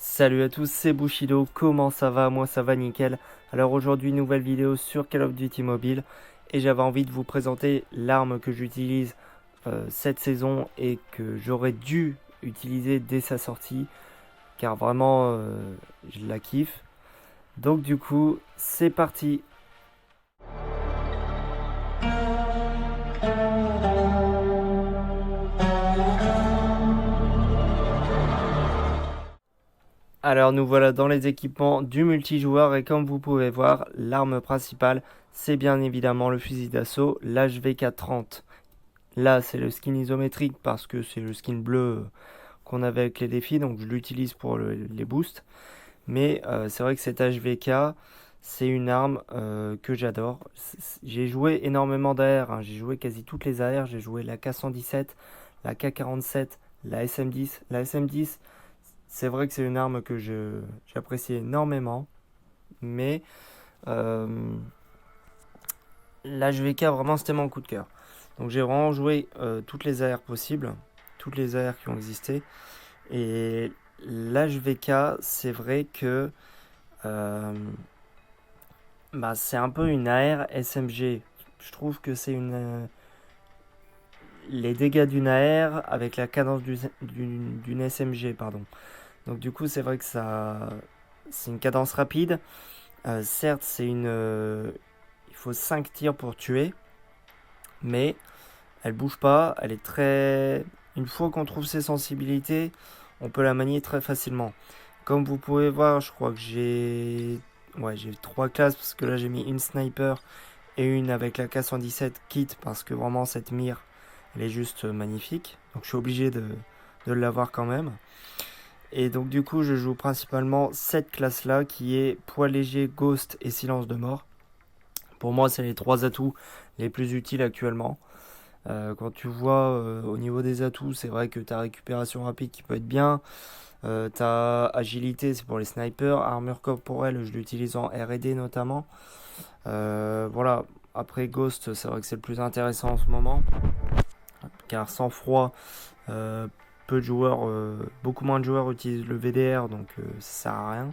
Salut à tous, c'est Bushido, comment ça va? Moi ça va nickel. Alors aujourd'hui nouvelle vidéo sur Call of Duty Mobile et j'avais envie de vous présenter l'arme que j'utilise cette saison et que j'aurais dû utiliser dès sa sortie car vraiment je la kiffe. Donc du coup c'est parti. Alors nous voilà dans les équipements du multijoueur et comme vous pouvez voir, l'arme principale c'est bien évidemment le fusil d'assaut, l'HVK-30. Là c'est le skin isométrique parce que c'est le skin bleu qu'on avait avec les défis, donc je l'utilise pour les boosts. Mais c'est vrai que cet HVK c'est une arme que j'adore. J'ai joué énormément d'AR, hein. J'ai joué quasi toutes les AR, j'ai joué la K117, la K47, la SM10. La SM10 c'est vrai que c'est une arme que j'apprécie énormément, mais l'HVK vraiment c'était mon coup de cœur. Donc j'ai vraiment joué toutes les AR possibles, toutes les AR qui ont existé. Et l'HVK c'est vrai que c'est un peu une AR SMG. Je trouve que c'est les dégâts d'une AR avec la cadence d'une SMG, pardon. Donc du coup, c'est vrai que c'est une cadence rapide. Certes, il faut 5 tirs pour tuer, mais elle bouge pas. Elle est très. Une fois qu'on trouve ses sensibilités, on peut la manier très facilement. Comme vous pouvez voir, je crois que j'ai 3 classes parce que là j'ai mis une sniper et une avec la K117 kit parce que vraiment cette mire elle est juste magnifique. Donc je suis obligé de l'avoir quand même. Et donc du coup je joue principalement cette classe là qui est poids léger, ghost et silence de mort. Pour moi c'est les 3 atouts les plus utiles actuellement. Quand tu vois au niveau des atouts, c'est vrai que ta récupération rapide qui peut être bien. Ta agilité c'est pour les snipers. Armure corporelle je l'utilise en R&D notamment. Voilà. Après Ghost c'est vrai que c'est le plus intéressant en ce moment. Car sans froid, peu de joueurs, beaucoup moins de joueurs utilisent le VDR, donc ça sert à rien.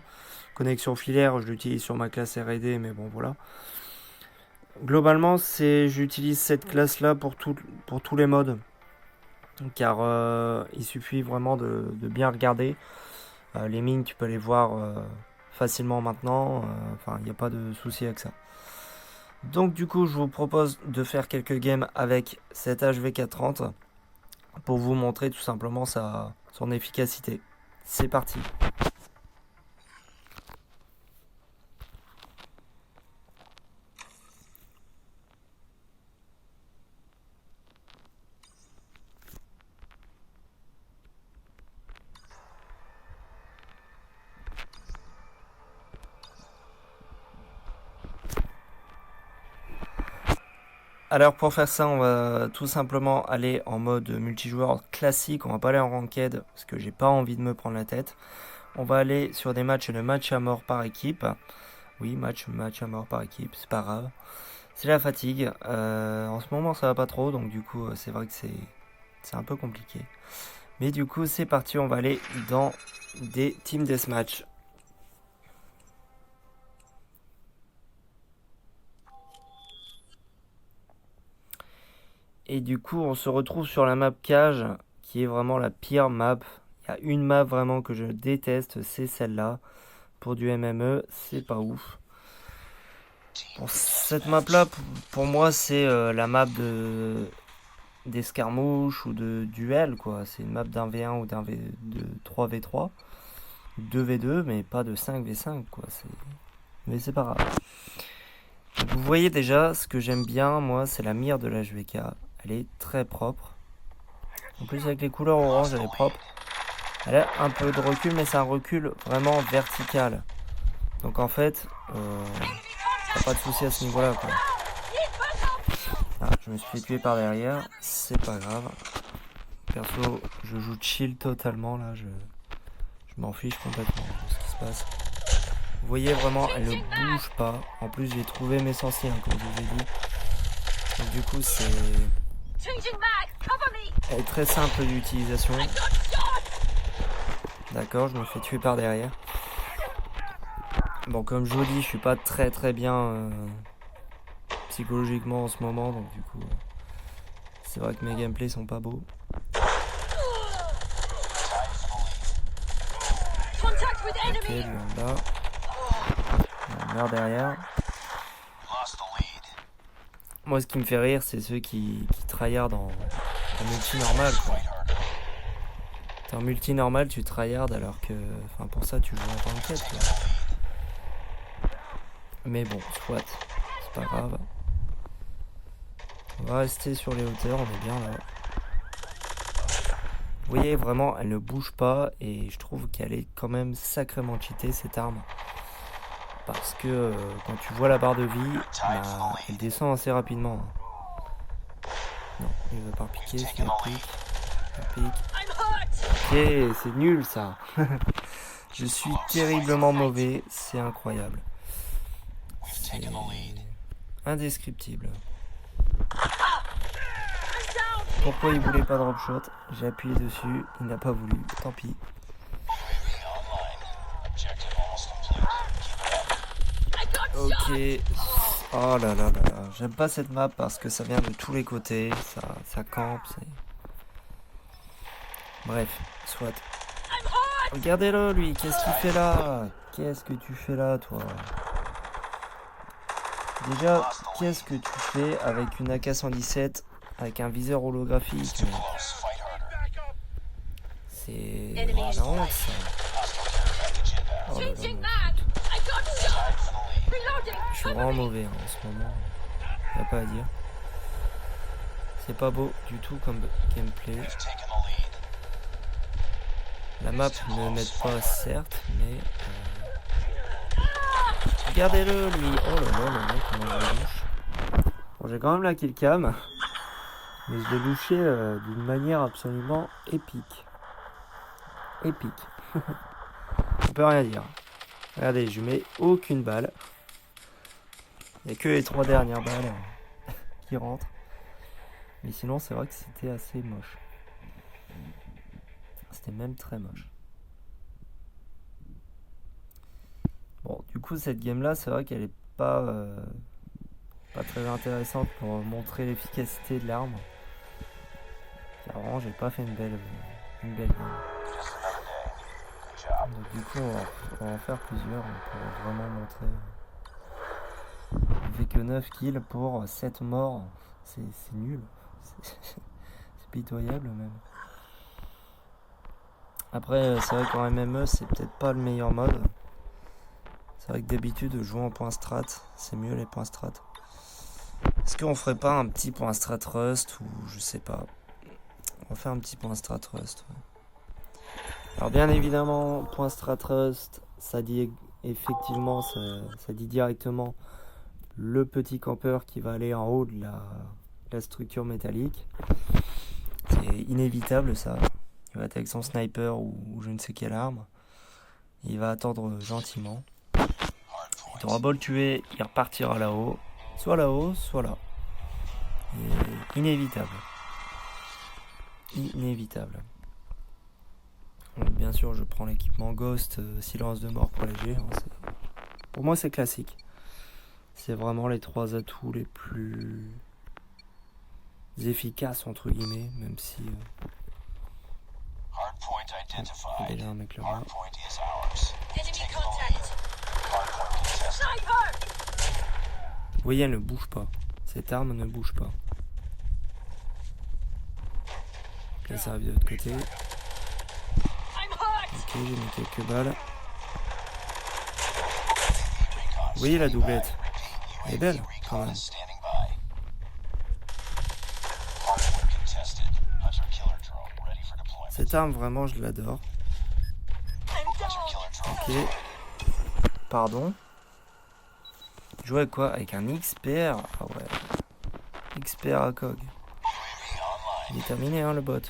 Connexion filaire, je l'utilise sur ma classe R&D, mais bon voilà. Globalement, j'utilise cette classe-là pour tous les modes, car il suffit vraiment de bien regarder. Les mines, tu peux les voir facilement maintenant, enfin, il n'y a pas de souci avec ça. Donc du coup, je vous propose de faire quelques games avec cette HVK-30 pour vous montrer tout simplement son efficacité. C'est parti. Alors pour faire ça, on va tout simplement aller en mode multijoueur classique. On va pas aller en ranked parce que j'ai pas envie de me prendre la tête. On va aller sur des matchs de match à mort par équipe. Oui, match à mort par équipe, c'est pas grave. C'est la fatigue. En ce moment, ça va pas trop, donc du coup, c'est vrai que c'est un peu compliqué. Mais du coup, c'est parti. On va aller dans des team deathmatch. Et du coup, on se retrouve sur la map cage, qui est vraiment la pire map. Il y a une map vraiment que je déteste, c'est celle-là. Pour du MME, c'est pas ouf. Pour cette map-là, pour moi, c'est la map d'escarmouche ou de duel, quoi. C'est une map d'un V1 ou de 3v3. 2v2, mais pas de 5v5, quoi. Mais c'est pas grave. Donc, vous voyez déjà, ce que j'aime bien, moi, c'est la mire de la HVK. Elle est très propre. En plus, avec les couleurs orange, elle est propre. Elle a un peu de recul, mais c'est un recul vraiment vertical. Donc en fait, t'as pas de souci à ce niveau-là, quoi. Ah, je me suis fait tuer par derrière, c'est pas grave. Perso, je joue chill totalement, là, je m'en fiche complètement de ce qui se passe. Vous voyez vraiment, elle ne bouge pas. En plus, j'ai trouvé mes sentiers, hein, comme je vous ai dit. Donc du coup, elle est très simple d'utilisation. D'accord, je me fais tuer par derrière. Bon, comme je vous dis, je suis pas très bien psychologiquement en ce moment, donc du coup, c'est vrai que mes gameplays sont pas beaux. Ok, lui en bas. On meurt derrière. Moi, ce qui me fait rire, c'est ceux qui tryhardent en multi normal, quoi. T'es en multi normal, tu tryhard alors que... Enfin, pour ça, tu joues en ranked, quoi. Mais bon, soit. C'est pas grave. On va rester sur les hauteurs, on est bien là. Vous voyez, vraiment, elle ne bouge pas et je trouve qu'elle est quand même sacrément cheatée, cette arme. Parce que quand tu vois la barre de vie, bah, elle descend assez rapidement. Non, il veut pas piquer, il pique. Ok, c'est nul ça. Je suis terriblement mauvais, c'est incroyable. C'est indescriptible. Pourquoi il voulait pas drop shot? J'ai appuyé dessus, il n'a pas voulu, tant pis. Ok. Oh là là là là. J'aime pas cette map parce que ça vient de tous les côtés. Ça campe. Bref, soit. Regardez-le lui. Qu'est-ce qu'il fait là? Qu'est-ce que tu fais là, toi? Déjà, qu'est-ce que tu fais avec une AK-117 avec un viseur holographique? C'est la honte, ça. Oh là là, je suis vraiment mauvais en ce moment. Y'a pas à dire. C'est pas beau du tout comme gameplay. La map ne m'aide pas, certes, mais... Regardez-le, lui. Oh là là, le mec, comment je le louche. Bon, j'ai quand même la killcam. Mais je l'ai louché d'une manière absolument épique. Épique. On peut rien dire. Regardez, je mets aucune balle. Il n'y a que les 3 dernières balles qui rentrent. Mais sinon, c'est vrai que c'était assez moche. C'était même très moche. Bon, du coup, cette game-là, c'est vrai qu'elle est pas très intéressante pour montrer l'efficacité de l'arme. Car vraiment, j'ai pas fait une belle game. Donc du coup, on va en faire plusieurs pour vraiment montrer. Il fait que 9 kills pour 7 morts. C'est nul. C'est pitoyable même. Après, c'est vrai qu'en MME, c'est peut-être pas le meilleur mode. C'est vrai que d'habitude, jouer en point strat, c'est mieux les points strat. Est-ce qu'on ferait pas un petit point strat rust ou je sais pas. On va faire un petit point strat rust. Ouais. Alors bien évidemment, point strat rust, ça dit effectivement, ça dit directement le petit campeur qui va aller en haut de la structure métallique. C'est inévitable ça. Il va être avec son sniper ou je ne sais quelle arme. Il va attendre gentiment. Tu auras beau le tuer, il repartira là-haut. Soit là-haut, soit là. Et inévitable. Inévitable. Donc, bien sûr, je prends l'équipement Ghost, silence de mort pour léger. Pour moi, c'est classique. C'est vraiment les 3 atouts les plus efficaces, entre guillemets, même si... il y a déjà un mec là-bas. Vous voyez, elle ne bouge pas. Cette arme ne bouge pas. Là, ça arrive de l'autre côté. Ok, j'ai mis quelques balles. Vous voyez la doublette? Elle est belle, quand même. Cette arme, vraiment, je l'adore. Ok. Pardon. Jouer avec quoi? Avec un XPR. Ah ouais. XPR à cog. Il est terminé, hein, le bot.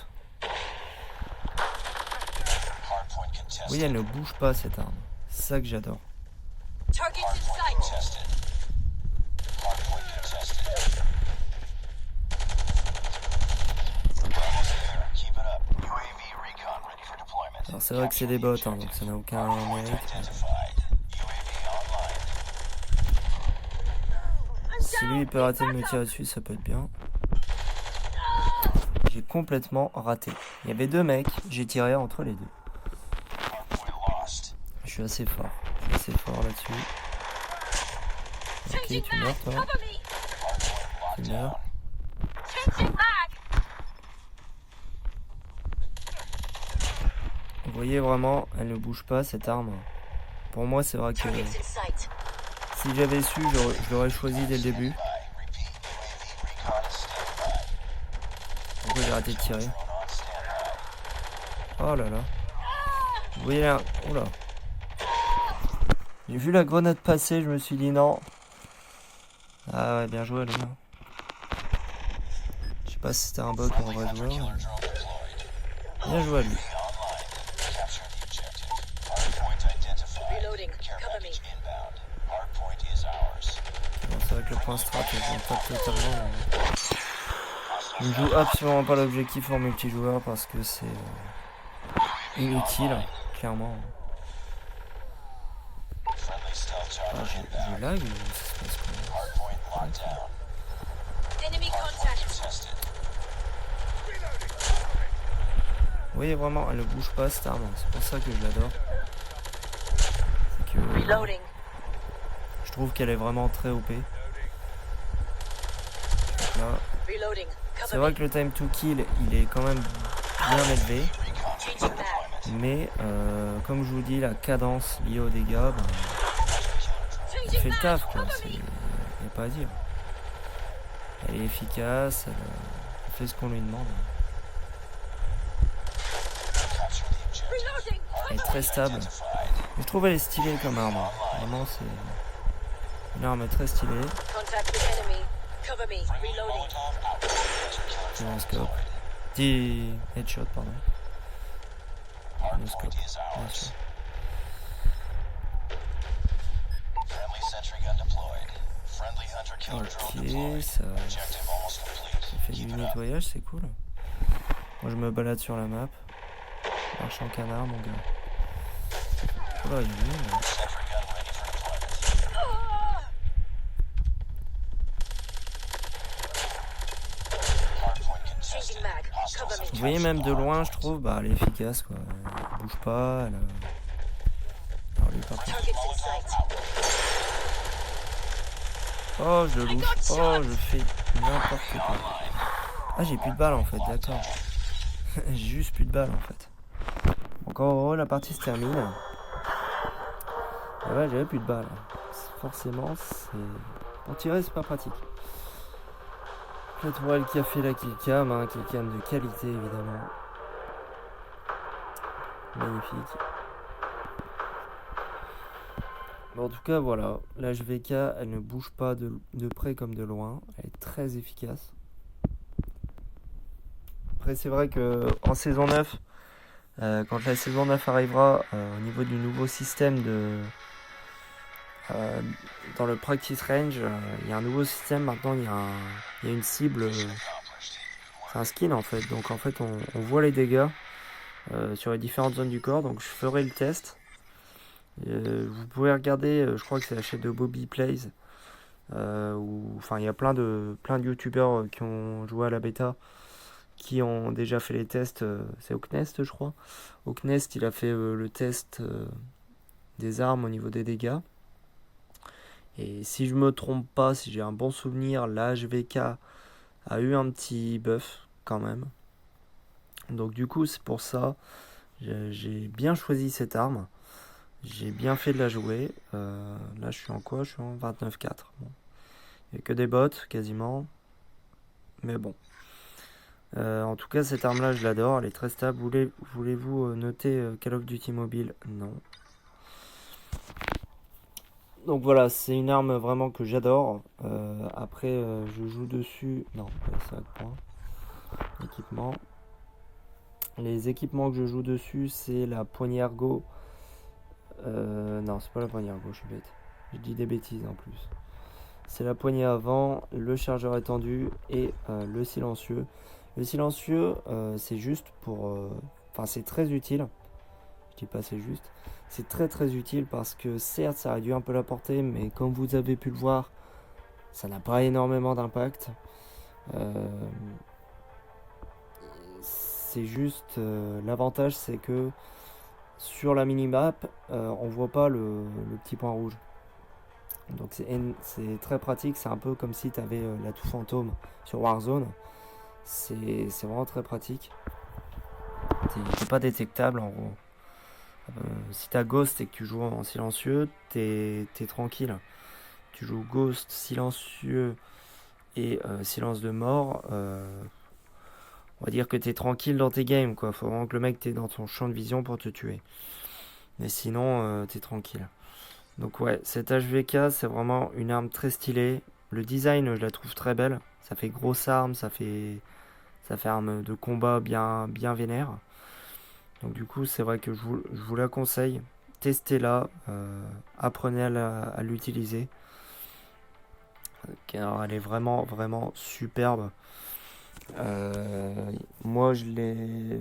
Oui, elle ne bouge pas, cette arme. C'est ça que j'adore. Alors c'est vrai que c'est des bots, hein, donc ça n'a aucun mérite. Si lui il peut rater de me tirer dessus, ça peut être bien. J'ai complètement raté. Il y avait 2 mecs, j'ai tiré entre les 2. Je suis assez fort. Là-dessus. Ok, tu meurs toi. Tu meurs. Vous voyez vraiment, elle ne bouge pas cette arme. Pour moi, c'est vrai que si j'avais su, je l'aurais choisi dès le début. Pourquoi j'ai arrêté de tirer? Oh là là. Vous voyez là. Oula. J'ai vu la grenade passer, je me suis dit non. Ah ouais, bien joué les gars. Je sais pas si c'était un bug ou un vrai joueur. Bien joué à lui. Bon, c'est vrai que le point strat, je ne pas totalement. Je ne joue absolument pas l'objectif en multijoueur parce que c'est inutile, clairement. Ah, j'ai lag ou ça se passe comment? Vous voyez vraiment, elle ne bouge pas cette arme, c'est pour ça que je l'adore. C'est que je trouve qu'elle est vraiment très OP. Là, c'est vrai que le time to kill, il est quand même bien élevé. Mais comme je vous dis, la cadence liée aux dégâts, ben, elle fait le taf quoi, il n'y a pas à dire. Elle est efficace, elle fait ce qu'on lui demande. Elle est très stable. Je trouve elle est stylée comme arme. Vraiment c'est une arme très stylée. Petit non-scope. Petit headshot pardon. No-scope, bien sûr. Ok, ça fait du nettoyage, c'est cool. Moi je me balade sur la map. Marche en canard mon gars. Oh là, il est nul. Vous voyez même de loin je trouve, bah elle est efficace quoi. Elle bouge pas, elle... Alors lui par contre... Oh je le louche, oh je fais n'importe quoi. Ah j'ai plus de balles en fait, d'accord. J'ai juste plus de balles en fait. Donc en gros la partie se termine. Et ouais j'avais plus de balles. Forcément c'est... Pour tirer c'est pas pratique. La tourelle qui a fait la killcam, hein, killcam de qualité évidemment. Magnifique. Bon, en tout cas voilà, la HVK elle ne bouge pas de près comme de loin, elle est très efficace. Après c'est vrai que en saison 9, quand la saison 9 arrivera, au niveau du nouveau système de... dans le practice range, il y a un nouveau système maintenant, il y a une cible, c'est un skin en fait, donc en fait on voit les dégâts sur les différentes zones du corps, donc je ferai le test. Vous pouvez regarder, je crois que c'est la chaîne de Bobby Plays, où enfin il y a plein de youtubeurs qui ont joué à la bêta, qui ont déjà fait les tests, c'est Oknest je crois. Oknest il a fait le test des armes au niveau des dégâts. Et si je me trompe pas, si j'ai un bon souvenir, la HVK a eu un petit buff quand même. Donc du coup c'est pour ça, j'ai bien choisi cette arme. J'ai bien fait de la jouer. Là je suis en quoi? Je suis en 29-4. Bon. Il n'y a que des bots quasiment. Mais bon. En tout cas cette arme là je l'adore, elle est très stable. Voulez-vous noter Call of Duty Mobile? Non. Donc voilà, c'est une arme vraiment que j'adore. Après je joue dessus. Non, pas ça point. Équipement. Les équipements que je joue dessus, c'est la poignée ergo. Non, c'est pas la poignée ergo, je suis bête. Je dis des bêtises en plus. C'est la poignée avant, le chargeur étendu et le silencieux. Le silencieux, c'est juste pour... Enfin, c'est très utile. je dis pas c'est juste. C'est très très utile parce que certes ça réduit un peu la portée, mais comme vous avez pu le voir, ça n'a pas énormément d'impact. Euh, c'est juste l'avantage c'est que sur la minimap on voit pas le petit point rouge. Donc c'est très pratique, c'est un peu comme si tu avais la toux fantôme sur Warzone. C'est vraiment très pratique. T'es pas détectable en gros. Si t'as Ghost et que tu joues en silencieux, t'es tranquille. Tu joues Ghost, silencieux et silence de mort, on va dire que t'es tranquille dans tes games, quoi. Faut vraiment que le mec t'es dans ton champ de vision pour te tuer. Mais sinon, t'es tranquille. Donc ouais, cette HVK, c'est vraiment une arme très stylée. Le design, je la trouve très belle. Ça fait grosse arme, ça fait arme de combat bien vénère. Donc du coup, c'est vrai que je vous la conseille. Testez-la, apprenez à l'utiliser. Car elle est vraiment superbe. Moi, je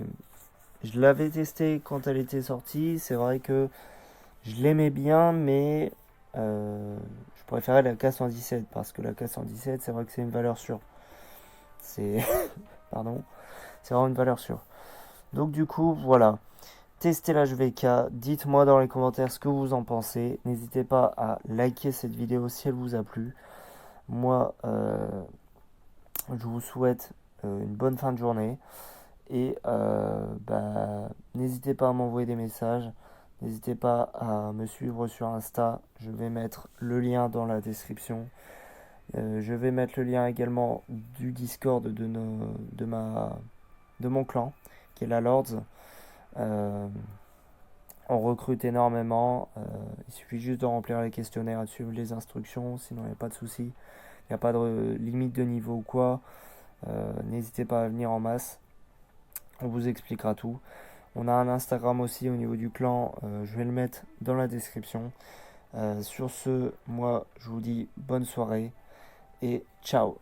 l'avais testée quand elle était sortie. C'est vrai que je l'aimais bien, mais je préférais la K117 parce que la K117, c'est vrai que c'est une valeur sûre. C'est pardon, c'est vraiment une valeur sûre. Donc du coup, voilà. Testez la JVK, dites-moi dans les commentaires ce que vous en pensez. N'hésitez pas à liker cette vidéo si elle vous a plu. Moi, je vous souhaite une bonne fin de journée. Et n'hésitez pas à m'envoyer des messages. N'hésitez pas à me suivre sur Insta. Je vais mettre le lien dans la description. Je vais mettre le lien également du Discord de mon clan, qui est la Lords. On recrute énormément. Il suffit juste de remplir les questionnaires et de suivre les instructions. Sinon, il n'y a pas de souci. Il n'y a pas de limite de niveau ou quoi. N'hésitez pas à venir en masse. On vous expliquera tout. On a un Instagram aussi au niveau du clan. Je vais le mettre dans la description. Sur ce, moi, je vous dis bonne soirée et ciao.